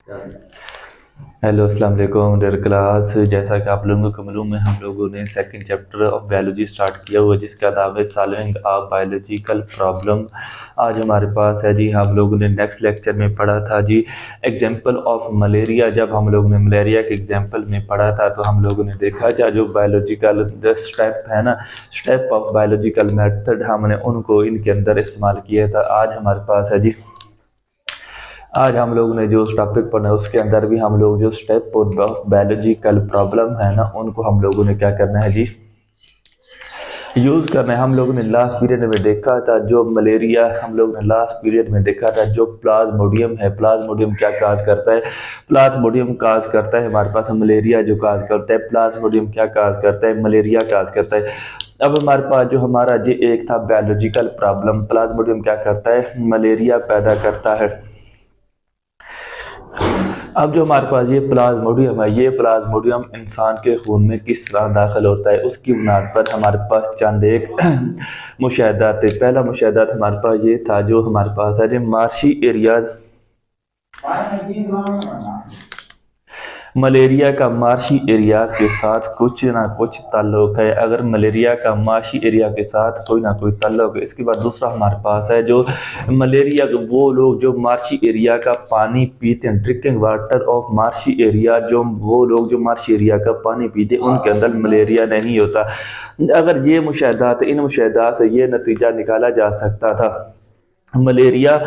Hello अस्सलाम वालेकुम dear class. जैसा कि आप लोगों को मालूम है, हम लोगों ने second chapter of biology start किया हुआ है, जिसका नाम है सॉल्विंग ऑफ बायोलॉजिकल प्रॉब्लम। आज हमारे पास है जी, हम लोगों ने नेक्स्ट लेक्चर में पढ़ा था जी एग्जांपल ऑफ मलेरिया। जब हम लोगों ने मलेरिया के एग्जांपल में पढ़ा था तो हम लोगों ने देखा था जो बायोलॉजिकल जो स्टेप है ना, स्टेप ऑफ बायोलॉजिकल मेथड, हमने उनको इनके अंदर इस्तेमाल किया था। आज हमारे पास है जी, आज हम लोग ने जो टॉपिक पढ़ा उसके अंदर भी हम लोग जो स्टेप ऑफ बायोलॉजिकल प्रॉब्लम है ना, उनको हम लोगों ने क्या करना है जी, यूज़ करना है। हम लोगों ने लास्ट पीरियड में देखा था जो मलेरिया, हम लोग ने लास्ट पीरियड में देखा था जो प्लाज्मोडियम है, प्लाज्मोडियम क्या काज करता है, प्लाज्मोडियम काज करता है हमारे पास मलेरिया जो काज करता है, प्लाज्मोडियम क्या काज करता है, मलेरिया काज करता है। अब हमारे पास जो हमारा जो एक था बायोलॉजिकल प्रॉब्लम, प्लाज्मोडियम क्या करता है, मलेरिया पैदा करता है। अब जो हमारे पास ये प्लाज्मोडियम है, ये प्लाज्मोडियम इंसान के खून में किस तरह दाखिल होता है, उसकी बुनियाद पर हमारे पास चंद एक मुशाहदात है। पहला मुशाहदात हमारे पास ये था, जो हमारे पास है जो मार्शी एरियाज, मलेरिया का मार्शी एरियाज के साथ कुछ ना कुछ ताल्लुक है। अगर मलेरिया का मार्शी एरिया के साथ कोई ना कोई ताल्लुक है। इसके बाद दूसरा हमारे पास है जो मलेरिया, वो लोग जो मार्शी एरिया का पानी पीते हैं, drinking water of marshy area, जो वो लोग जो मार्शी एरिया का पानी पीते हैं उनके अंदर मलेरिया नहीं होता। अगर ये मुशाहदात, इन मुशाहदात से ये नतीजा निकाला जा सकता था, मलेरिया,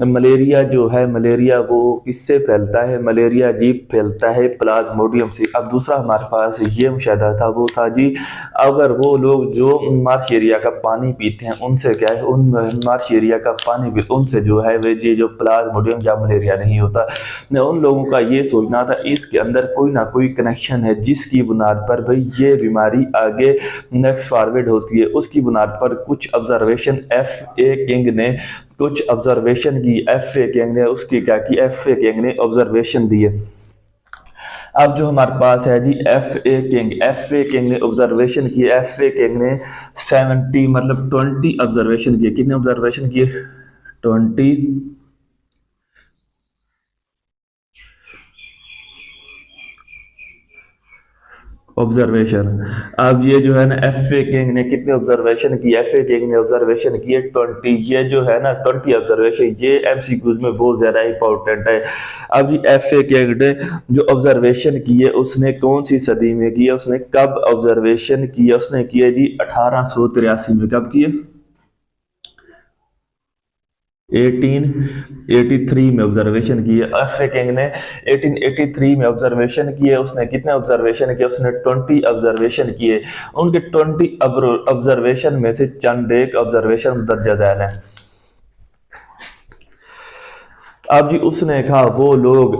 मलेरिया जो है, मलेरिया वो किससे फैलता है, मलेरिया जी फैलता है प्लाज्मोडियम से। अब दूसरा हमारे पास ये मुशाहदा था, वो था जी अगर वो लोग जो मार्श एरिया का पानी पीते हैं उनसे क्या है, उन मार्श एरिया का पानी पी उनसे जो है वे जी जो प्लाज्मोडियम या मलेरिया नहीं होता। उन लोगों का ये सोचना था इसके अंदर कोई ना कोई कनेक्शन है, जिसकी बुनियाद पर भाई ये बीमारी आगे नेक्स्ट फॉरवर्ड होती है। उसकी बुनियाद पर कुछ ऑब्जर्वेशन एफ ए किंग ने, कुछ ऑब्जर्वेशन की एफ ए किंग ने, उसकी क्या की, एफ ए किंग ने ऑब्जर्वेशन दिए। अब जो हमारे पास है जी F A King, F A King ने ऑब्जर्वेशन की, एफ ए किंग ने 70 मतलब 20 ऑब्जर्वेशन किए। कितने ऑब्जर्वेशन किए, 20 ऑब्जर्वेशन। अब ये जो है ना एफ ए किंग ने कितने ऑब्जर्वेशन की, एफ ए किंग ने ऑब्जर्वेशन किए 20। ये जो है ना 20 ऑब्जर्वेशन, ये एमसीक्यूज में बहुत ज्यादा इंपॉर्टेंट है। अब ये एफ ए किंग ने जो ऑब्जर्वेशन की है उसने कौन सी सदी में की है, उसने कब ऑब्जर्वेशन की है, उसने किए जी 1883 में। कब किए, 1883 में ऑब्जर्वेशन किए एफ ए किंग ने। 1883 में ऑब्जर्वेशन किए, उसने कितने ऑब्जर्वेशन किए, उसने 20 ऑब्जर्वेशन किए। उनके 20 ऑब्जर्वेशन में से चंद एक ऑब्जर्वेशन दर्ज झैल है। अब जी उसने कहा वो लोग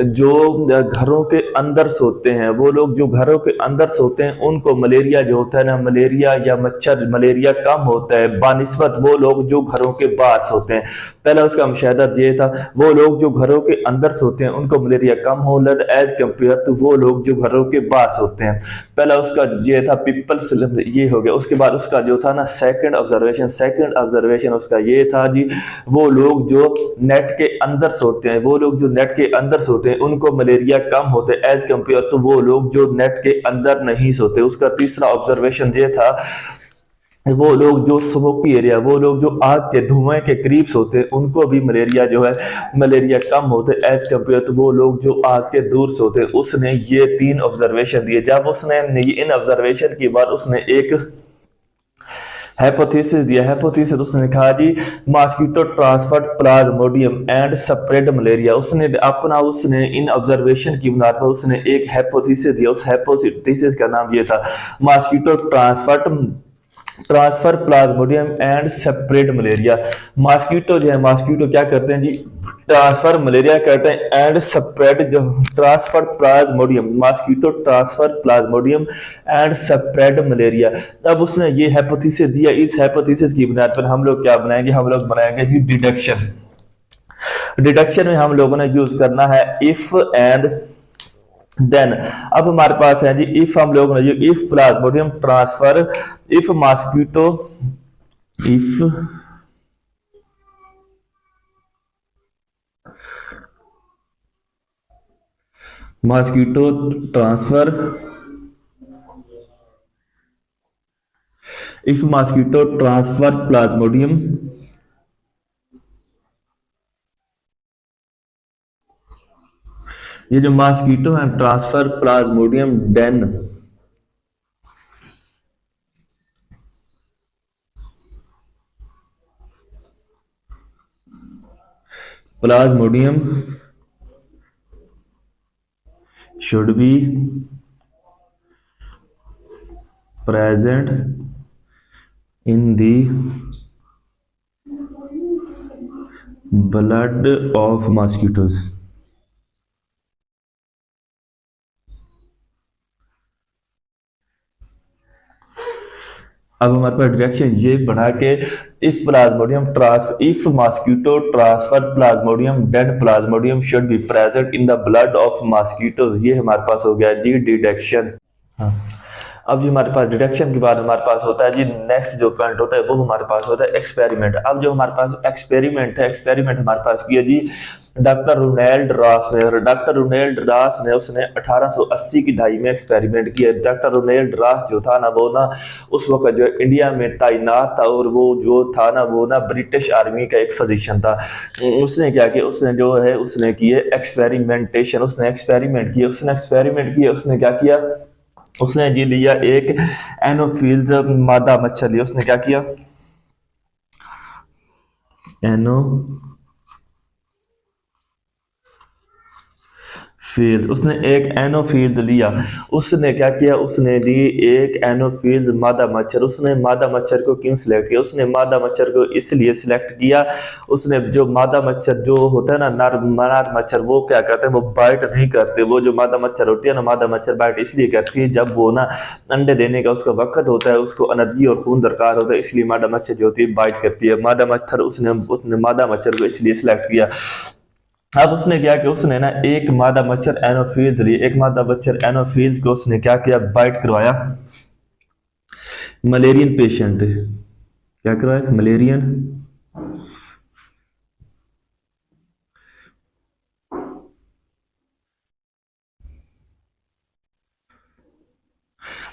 जो घरों के अंदर सोते हैं, वो लोग जो घरों के अंदर सोते हैं उनको मलेरिया जो होता है ना, मलेरिया या मच्छर, मलेरिया कम होता है बानिस्बत वो लोग जो घरों के बाहर सोते हैं। पहला उसका मुशाहदा ये था, वो लोग जो घरों के अंदर सोते हैं उनको मलेरिया कम हो एज कम्पेयर टू वो लोग जो घरों के बाहर सोते हैं। पहला उसका ये था पीपल्स, ये हो गया। उसके बाद उसका जो था ना सेकंड ऑब्जर्वेशन, सेकंड ऑब्जर्वेशन उसका ये था जी, वो लोग जो नेट के अंदर सोते हैं, वो लोग जो नेट के अंदर सोते हैं उनको मलेरिया कम होते हैं एज कंपेयर तो वो लोग जो नेट के अंदर नहीं सोते। उसका तीसरा ऑब्जर्वेशन ये था, वो लोग जो स्मोकी एरिया, वो लोग जो आग के धुएं के करीब सोते हैं उनको भी मलेरिया जो है, मलेरिया कम होते एज कम्पेयर तो वो लोग जो आग के दूर सोते हैं। उसने ये 3 ऑब्जर्वेशन दिए। जब उसने इन ऑब्जर्वेशन के बाद उसने एक हाइपोथेसिस दिया। हाइपोथेसिस उसने कहा जी mosquito transferred plasmodium and spread malaria. उसने अपना, उसने इन ऑब्जर्वेशन की बुनियाद पर उसने एक हाइपोथेसिस दिया। उस हाइपोथेसिस का नाम ये था mosquito transfer Plasmodium and spread malaria. Mosquito जो है, मॉस्किटो क्या करते हैं जी, ट्रांसफर मलेरिया करते हैं एंड स्प्रेड जो transfer Plasmodium, mosquito transfer Plasmodium and spread malaria. अब उसने ये हाइपोथेसिस दिया। इस हाइपोथेसिस की बुनियाद पर हम लोग क्या बनाएंगे, हम लोग बनाएंगे जी डिडक्शन। डिडक्शन में हम लोगों ने यूज करना है इफ एंड देन। अब हमारे पास है जी इफ, हम लोग ने if plasmodium transfer, if mosquito, if mosquito transfer, if mosquito transfer plasmodium, ये जो मॉस्किटो है transfer plasmodium then, plasmodium should be present in the blood of mosquitoes। अब हमारे पास डायरेक्शन ये बना के if mosquito transfer Plasmodium dead Plasmodium should be present in the blood of mosquitoes, ये हमारे पास हो गया जी डिडक्शन। हाँ, अब जो हमारे पास डिडक्शन के बाद हमारे पास होता है जी नेक्स्ट जो पॉइंट होता है वो हमारे पास होता है एक्सपेरिमेंट। अब जो हमारे पास एक्सपेरिमेंट है, एक्सपेरिमेंट हमारे पास किया जी डॉक्टर रोनाल्ड रॉस ने। और डॉक्टर रोनाल्ड रॉस ने उसने 1880 की दहाई में एक्सपेरिमेंट किया। डॉक्टर रोनाल्ड रॉस जो था ना वो ना उस वक्त जो इंडिया में तैनात था, और वो जो था ना वो ना ब्रिटिश आर्मी का एक फिजिशियन था। उसने क्या किया, उसने जो है उसने किए एक्सपेरिमेंटेशन, उसने एक्सपेरिमेंट किया, उसने क्या किया, उसने जी लिया एक एनोफिल्स मादा मच्छर लिया। उसने क्या किया, एनो फील्ड, उसने एक एनोफील्ड लिया। उसने क्या किया, उसने ली एक एनोफील्ड मादा मच्छर। उसने मादा मच्छर को क्यों सिलेक्ट किया, उसने मादा मच्छर को इसलिए सिलेक्ट किया, उसने जो मादा मच्छर जो होता है ना नर मच्छर, वो क्या करते हैं, वो बाइट नहीं करते। वो जो मादा मच्छर होती है ना, मादा मच्छर बाइट इसलिए करती है जब वो ना अंडे देने का उसका वक्त होता है, उसको एनर्जी और खून दरकार होता है, इसलिए मादा मच्छर जो होती है बाइट करती है। मादा मच्छर उसने मादा मच्छर को इसलिए सिलेक्ट किया। अब उसने क्या किया, उसने ना एक मादा मच्छर एनोफिल्स ली, एक मादा मच्छर एनोफिल्स को उसने क्या किया, बाइट करवाया मलेरियन पेशेंट। क्या करवाया, मलेरियन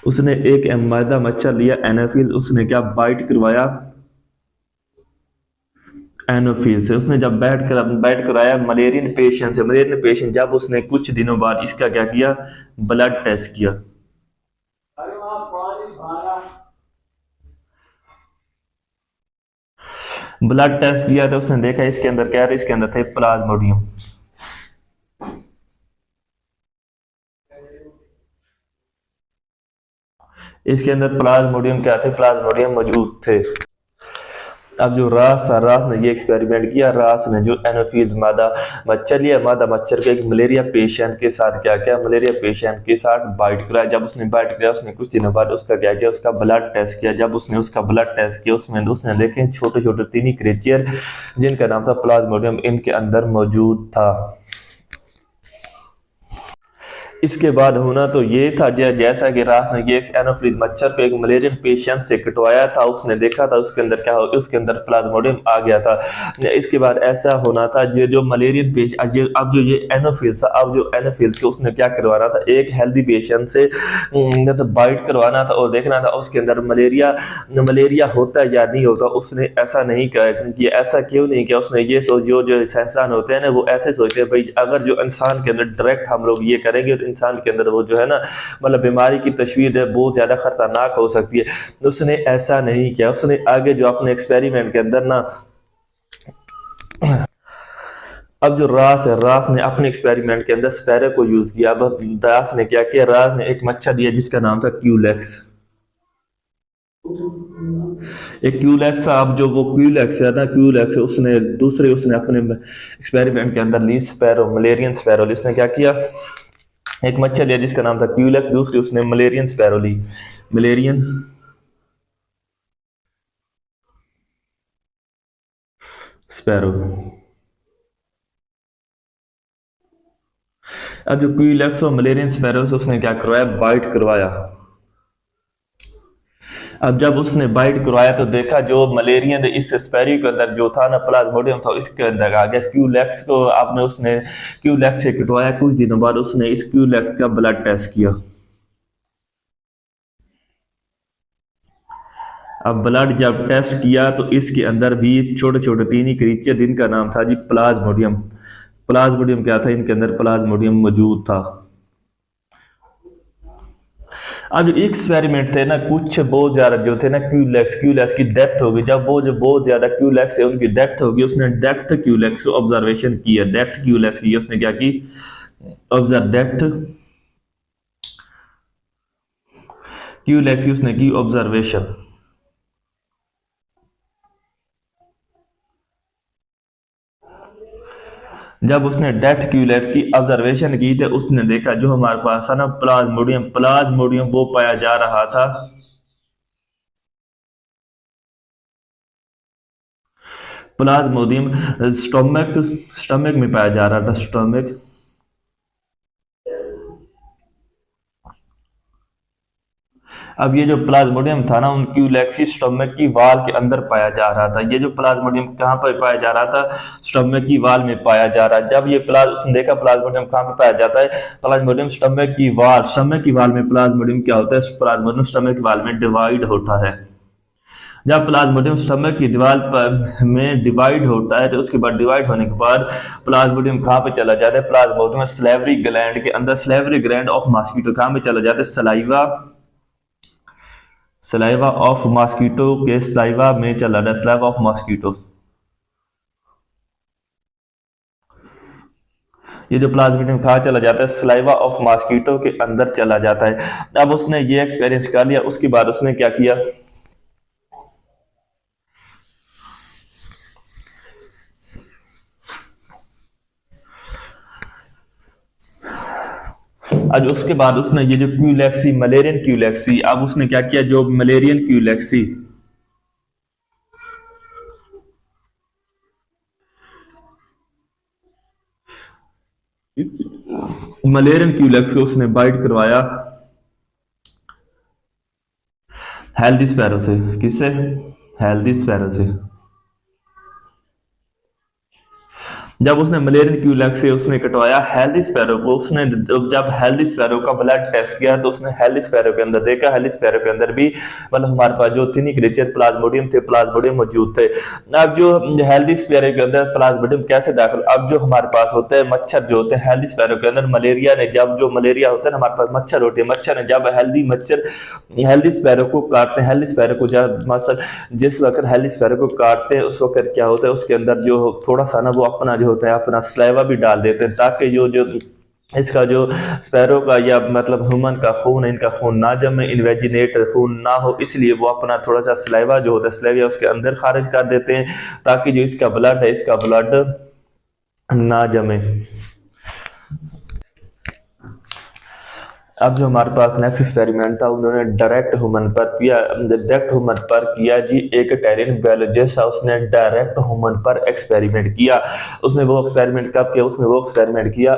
उसने एक मादा मच्छर लिया एनोफिल, उसने क्या बाइट करवाया एनोफिल से। उसने जब बैट कराया मलेरियन पेशेंट से, मलेरियन पेशेंट जब उसने कुछ दिनों बाद इसका क्या किया, ब्लड टेस्ट किया। ब्लड टेस्ट किया तो उसने देखा इसके अंदर क्या है, इसके अंदर थे प्लाज्मोडियम। इसके अंदर प्लाज्मोडियम क्या थे, प्लाज्मोडियम मौजूद थे। अब जो रास ने ये एक्सपेरिमेंट किया, रास ने जो एनोफिल्स मादा मच्छर लिया, मादा मच्छर के एक मलेरिया पेशेंट के साथ क्या किया, मलेरिया पेशेंट के साथ बाइट कराया। जब उसने बाइट किया उसने कुछ दिनों बाद उसका क्या किया, उसका ब्लड टेस्ट किया। जब उसने उसका ब्लड टेस्ट किया उसमें उसने देखे छोटे छोटे तीनी क्रिएचर जिनका नाम था प्लाज्मोडियम इनके अंदर मौजूद था। इसके बाद होना तो ये था जैसा कि रात ने ये एनोफिलीज मच्छर को एक मलेरियन पेशेंट से कटवाया था, उसने देखा था उसके अंदर क्या हो, उसके अंदर प्लाज्मोडियम आ गया था। इसके बाद ऐसा होना था ये जो मलेरियन पेशेंट, अब जो ये एनोफिल्स, अब जो एनोफिल्स को उसने क्या करवाना था, एक हेल्दी पेशेंट से तो बाइट करवाना था और देखना था उसके अंदर मलेरिया मलेरिया होता है या नहीं होता। उसने ऐसा नहीं किया, ऐसा क्यों नहीं किया, उसने ये सोच जो इंसान होते हैं ना वो ऐसे सोचते हैं भाई अगर जो इंसान के अंदर डायरेक्ट हम लोग ये करेंगे तो इंसान के अंदर वो जो है ना मतलब बीमारी की तशवीर है बहुत ज़्यादा खतरनाक हो सकती है। उसने ऐसा नहीं किया, उसने आगे जो अपने एक्सपेरिमेंट के अंदर ना अब जो रास है, रास ने अपने एक्सपेरिमेंट के अंदर स्पैरो को यूज किया। अब रास ने क्या किया, रास ने एक मच्छर दिया जिसका नाम था क्यूलेक्स। एक क्यूलेक्स, अब जो वो क्यूलेक्स है ना, क्यूलेक्स उसने अपने एक्सपेरिमेंट के अंदर ली स्पैरो, मलेरियन स्पैरो ली। उसने क्या किया, एक मच्छर लिया जिसका नाम था क्यूलेक्स, दूसरी उसने मलेरियन स्पैरो ली, मलेरियन स्पैरो। अब जो क्यूलेक्स और मलेरियन स्पैरो से उसने क्या करवाया, बाइट करवाया। अब जब उसने बाइट करवाया तो देखा जो मलेरियन इस स्पैरो के अंदर जो था ना प्लाज्मोडियम था, इसके अंदर आ गया। क्यूलेक्स को आपने उसने क्यूलेक्स से कटवाया, कुछ दिनों बाद उसने इस क्यूलेक्स का ब्लड टेस्ट किया। अब ब्लड जब टेस्ट किया तो इसके अंदर भी छोटे छोटे तीन ही क्रीचर, जिनका नाम था जी प्लाज्मोडियम। प्लाज्मोडियम क्या था, इनके अंदर प्लाज्मोडियम मौजूद था। अब जो एक्सपेरिमेंट थे ना, कुछ बहुत ज्यादा जो थे ना क्यूलेक्स क्यूलेक्स की डेथ हो गई। जब वो जो बहुत ज्यादा क्यूलेक्स है उनकी डेथ हो गई, उसने डेथ क्यूलेक्स ऑब्जर्वेशन किया। डेथ क्यूलेक्स की उसने क्या की, ऑब्जर्व डेथ क्यूलेक्स की उसने की ऑब्जर्वेशन। जब उसने डेथ क्यूलेक्स की ऑब्जर्वेशन की तो उसने देखा जो हमारे पास था ना प्लाज्मोडियम, प्लाज्मोडियम वो पाया जा रहा था। प्लाज्मोडियम स्टोमक स्टमक में पाया जा रहा था, स्टमक। अब ये जो प्लाज्मोडियम था ना, उन क्यूलेक्स की स्टमक की वाल के अंदर पाया जा रहा था। ये जो प्लाज्मोडियम कहाँ पर पाया जा रहा था, स्टमक की वाल में पाया जा रहा है। जब ये उसने देखा प्लाज्मोडियम कहाँ पे पाया जाता है, प्लाज्मोडियम स्टमक की वाल, स्टमक की वाल में प्लाज्मोडियम क्या होता है, प्लाज्मोडियम स्टमक की वाल में डिवाइड होता है। जब प्लाज्मोडियम स्टमक की दीवार पर में डिवाइड होता है तो उसके बाद डिवाइड होने के बाद प्लाज्मोडियम कहाँ पे चला जाता है, प्लाज्मोडियम स्लेवरी ग्लैंड के अंदर, स्लेवरी ग्लैंड ऑफ मॉस्किटो कहाँ पे चला जाता है, सलाइवा, सलाइवा ऑफ मॉस्किटो के सलाइवा में चला जाता है, सलाइवा ऑफ मॉस्किटो। ये जो प्लाज्मोडियम कहाँ चला जाता है, सलाइवा ऑफ मॉस्किटो के अंदर चला जाता है। अब उसने ये एक्सपीरियंस कर लिया, उसके बाद उसने क्या किया, आज उसके बाद उसने ये जो क्यूलेक्सी, मलेरियन क्यूलेक्सी, अब उसने क्या किया, जो मलेरियन क्यूलेक्सी, मलेरियन क्यूलेक्स को उसने बाइट करवाया हेल्दी स्पैरो से। किससे, हेल्दी स्पैरो से। जब उसने मलेरियन क्यूलेक्स से उसने कटवाया हेल्दी स्पैरो को, उसने जब हेल्दी स्पैरो का ब्लड टेस्ट किया तो उसने हेल्दी स्पैरो के अंदर देखा, हेल्दी स्पैरो के अंदर भी मतलब हमारे पास जो थिनी क्रिएचर प्लाज्मोडियम थे, प्लाज्मोडियम मौजूद थे। अब जो हेल्दी स्पैरो के अंदर प्लाज्मोडियम कैसे दाखिल, अब जो हमारे पास होते हैं मच्छर, जो होते हैं हेल्दी स्पैरो के अंदर, मलेरिया ने जब जो मलेरिया होता है ना, हमारे पास मच्छर होते हैं, मच्छर ने जब मच्छर हेल्दी स्पैरो को काटते हैं, हेल्दी स्पैरो को जब मसल जिस वक्त हेल्दी स्पैरो को काटते हैं उस वक्त क्या होता है, उसके अंदर जो थोड़ा सा ना वो अपना जो होता है अपना स्लाइवा भी डाल देते हैं, ताकि जो जो इसका जो स्पैरो का या मतलब ह्यूमन का खून है, इनका खून ना जमे, इन्वेजिनेट खून ना हो, इसलिए वो अपना थोड़ा सा स्लाइवा जो होता है, स्लाइवा उसके अंदर खारिज कर देते हैं, ताकि जो इसका ब्लड है, इसका ब्लड ना जमे। अब जो हमारे पास नेक्स्ट एक्सपेरिमेंट था, उन्होंने डायरेक्ट ह्यूमन पर किया, डायरेक्ट ह्यूमन पर किया जी। एक इटालियन बायोलॉजिस्ट है, उसने डायरेक्ट ह्यूमन पर एक्सपेरिमेंट किया। उसने वो एक्सपेरिमेंट कब किया, उसने वो एक्सपेरिमेंट किया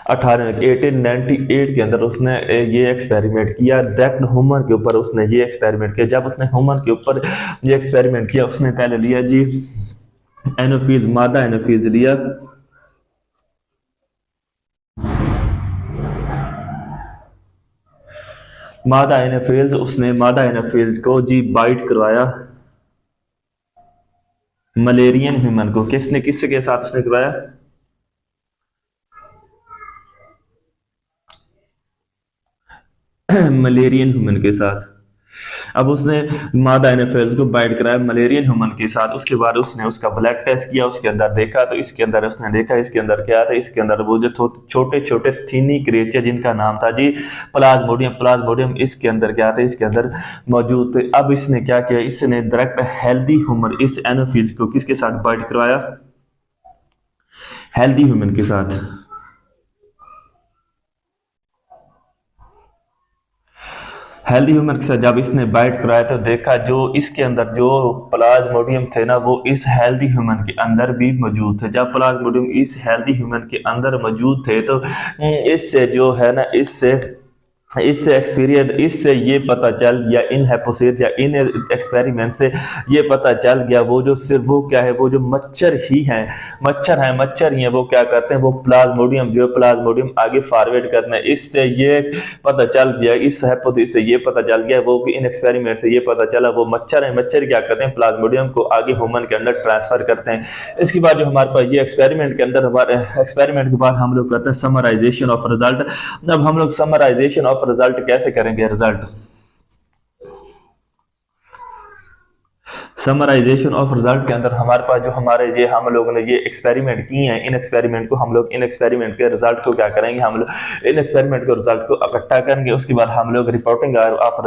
1898 के अंदर उसने ये एक्सपेरिमेंट किया डायरेक्ट ह्यूमन के ऊपर। उसने ये एक्सपेरिमेंट किया, जब उसने ह्यूमन के ऊपर ये एक्सपेरिमेंट किया, उसने पहले लिया जी एनोफिल्स, मादा एनोफिल्स लिया। मादा एनाफिल्स, उसने मादा एनाफिल्स को जी बाइट करवाया मलेरियन ह्यूमन को। किसने, किसके साथ उसने करवाया, मलेरियन ह्यूमन के साथ। अब उसने मादा एनाफिल्स को बाइट कराया मलेरियन ह्यूमन के साथ। उसके बाद उसने उसका ब्लड टेस्ट किया, उसके अंदर देखा तो इसके अंदर उसने देखा, इसके अंदर क्या था, इसके अंदर वो जो छोटे छोटे थीनी क्रिएचर जिनका नाम था जी प्लाज्मोडियम, प्लाज्मोडियम इसके अंदर क्या थे, इसके अंदर मौजूद थे। अब इसने क्या किया, इसने डायरेक्ट हेल्दी ह्यूमन इस एनाफिल्स को किसके साथ बाइट करवाया, हेल्दी ह्यूमन के साथ। हेल्दी ह्यूमन के साथ जब इसने बाइट कराया तो देखा जो इसके अंदर जो प्लाज्मोडियम थे ना, वो इस हेल्दी ह्यूमन के अंदर भी मौजूद थे। जब प्लाज्मोडियम इस हेल्दी ह्यूमन के अंदर मौजूद थे तो इससे जो है ना, इससे इससे ये पता चल या इन हाइपोथेसिस या इन एक्सपेरिमेंट से ये पता चल गया, वो जो सिर्फ वो क्या है, वो जो मच्छर ही हैं, मच्छर ही हैं, वो क्या करते हैं, वो प्लाज्मोडियम जो प्लाज्मोडियम आगे फॉरवर्ड करते हैं। इससे ये पता चल गया, इस हाइपोथेसिस से ये पता चल गया, वो कि इन एक्सपेरिमेंट से ये पता चला वो मच्छर है, मच्छर क्या करते हैं, प्लाज्मोडियम को आगे ह्यूमन के अंदर ट्रांसफर करते हैं। इसके बाद जो हमारे पास ये एक्सपेरिमेंट के अंदर, हमारे एक्सपेरिमेंट के बाद हम लोग करते हैं समराइजेशन ऑफ रिजल्ट। अब हम लोग समराइजेशन ऑफ रिजल्ट कैसे करेंगे, रिजल्ट समराइजेशन ऑफ रिजल्ट के अंदर हमारे पास जो हमारे ये हम लोगों ने ये एक्सपेरिमेंट किए हैं, इन एक्सपेरिमेंट को हम लोग इन एक्सपेरिमेंट के रिजल्ट को क्या करेंगे, हम लोग इन एक्सपेरिमेंट के रिजल्ट को इकट्ठा करेंगे। उसके बाद हम लोग रिपोर्टिंग ऑफ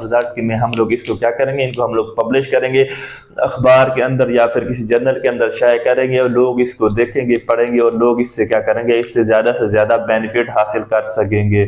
रिजल्ट में हम लोग इसको क्या करेंगे, इनको हम लोग पब्लिश करेंगे अखबार के अंदर या फिर किसी जर्नल के अंदर शाये करेंगे, और लोग इसको देखेंगे, पढ़ेंगे, और लोग इससे क्या करेंगे, इससे ज्यादा से ज्यादा बेनिफिट हासिल कर सकेंगे।